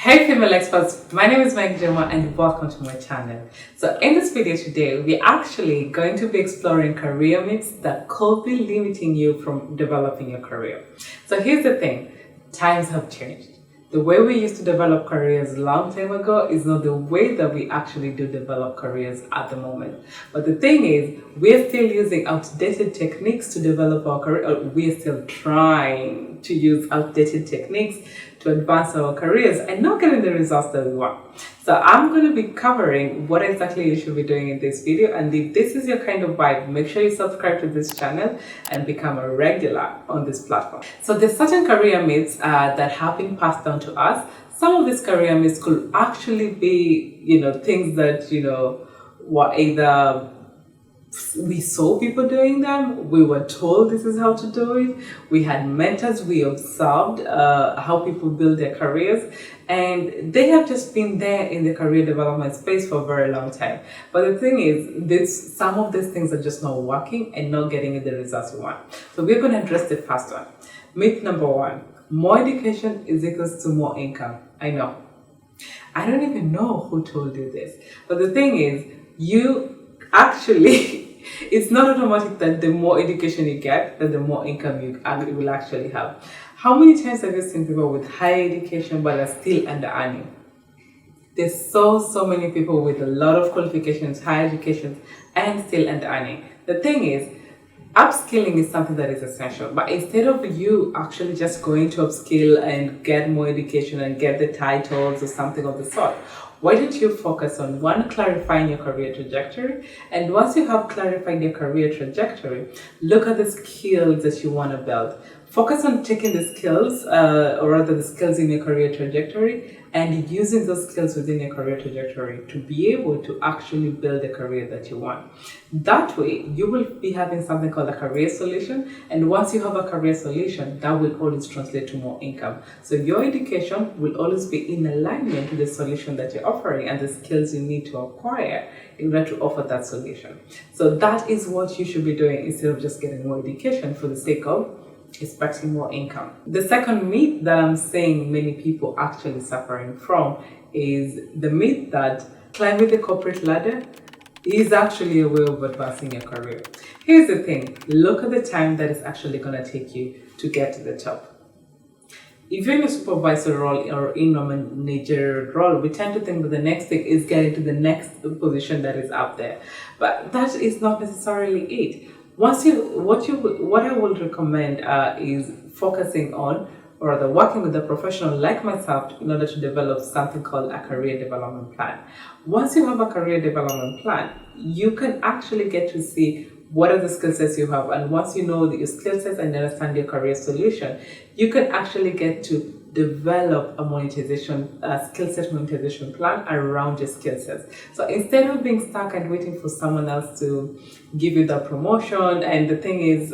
Hey female experts, my name is Meg Joma and welcome to my channel. So in this video today, we're actually going to be exploring career myths that could be limiting you from developing your career. So here's the thing, times have changed. The way we used to develop careers a long time ago is not the way that we actually do develop careers at the moment. But the thing is, we're still using outdated techniques to develop our career, or we're still trying to use outdated techniques to advance our careers and not getting the results that we want. So I'm going to be covering what exactly you should be doing in this video, and if this is your kind of vibe, make sure you subscribe to this channel and become a regular on this platform. So there's certain career myths that have been passed down to us. Some of these career myths could actually be, things that, were either we saw people doing them, we were told this is how to do it, we had mentors, we observed how people build their careers, and they have just been there in the career development space for a very long time. But the thing is, some of these things are just not working and not getting you the results you want. So we're going to address the first one. Myth number one, more education is equals to more income. I know. I don't even know who told you this. But the thing is, it's not automatic that the more education you get, that the more income you will actually have. How many times have you seen people with higher education but are still under earning? There's so many people with a lot of qualifications, higher education, and still under earning. The thing is, upskilling is something that is essential, but instead of you actually just going to upskill and get more education and get the titles or something of the sort, why don't you focus on one, clarifying your career trajectory, and once you have clarified your career trajectory, look at the skills that you want to build. Focus on taking the skills, or rather the skills in your career trajectory, and using those skills within your career trajectory to be able to actually build a career that you want. That way, you will be having something called a career solution, and once you have a career solution, that will always translate to more income. So your education will always be in alignment with the solution that you're offering and the skills you need to acquire in order to offer that solution. So that is what you should be doing instead of just getting more education for the sake of expecting more income. The second myth that I'm seeing many people actually suffering from is the myth that climbing the corporate ladder is actually a way of advancing your career. Here's the thing, look at the time that it's actually going to take you to get to the top. If you're in a supervisor role or in a managerial role, we tend to think that the next thing is getting to the next position that is up there. But that is not necessarily it. What I would recommend is focusing on, or rather working with a professional like myself in order to develop something called a career development plan. Once you have a career development plan, you can actually get to see what are the skill sets you have, and once you know your skill sets and understand your career solution, you can actually get to develop a skill set monetization plan around your skill sets. So instead of being stuck and waiting for someone else to give you the promotion, and the thing is,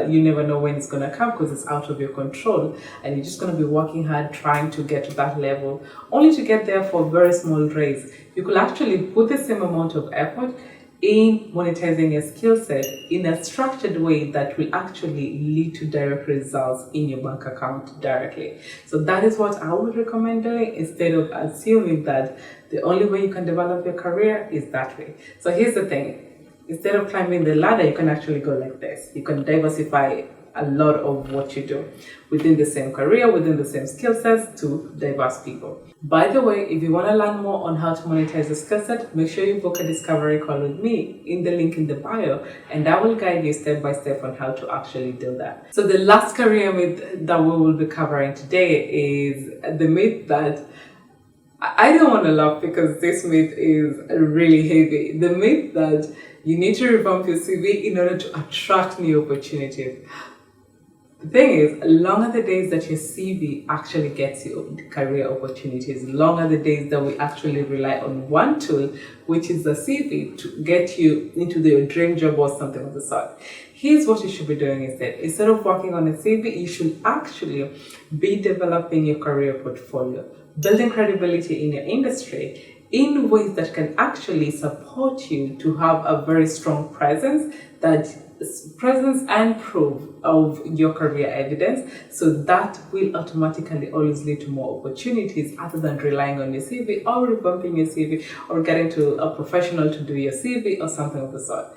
you never know when it's going to come because it's out of your control, and you're just going to be working hard trying to get to that level, only to get there for a very small raise. You could actually put the same amount of effort in monetizing your skill set in a structured way that will actually lead to direct results in your bank account directly. So that is what I would recommend doing, instead of assuming that the only way you can develop your career is that way. So here's the thing, instead of climbing the ladder, you can actually go like this. You can diversify a lot of what you do within the same career, within the same skill sets, to diverse people. By the way, if you want to learn more on how to monetize a skill set, make sure you book a discovery call with me in the link in the bio, and I will guide you step by step on how to actually do that. So the last career myth that we will be covering today is the myth that I don't want to laugh because this myth is really heavy. The myth that you need to revamp your CV in order to attract new opportunities. The thing is, long are the days that your CV actually gets you career opportunities. Long are the days that we actually rely on one tool, which is the CV, to get you into your dream job or something of the sort. Here's what you should be doing instead. Instead of working on a CV, you should actually be developing your career portfolio, building credibility in your industry in ways that can actually support you to have a very strong presence that presence and proof of your career evidence, so that will automatically always lead to more opportunities other than relying on your CV or revamping your CV or getting to a professional to do your CV or something of the sort.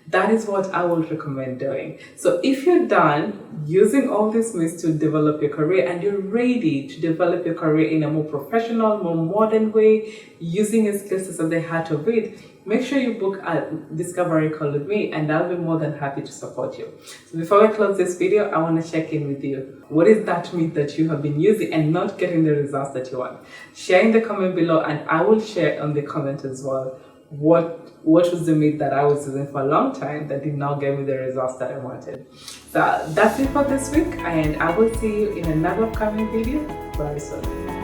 That is what I would recommend doing. So if you're done using all these means to develop your career and you're ready to develop your career in a more professional, more modern way, using your skills as the heart of it, make sure you book a discovery call with me and I'll be more than happy to support you. So before we close this video, I want to check in with you. What is that myth that you have been using and not getting the results that you want? Share in the comment below and I will share on the comment as well what was the myth that I was using for a long time that did not give me the results that I wanted. So that's it for this week and I will see you in another upcoming video very soon.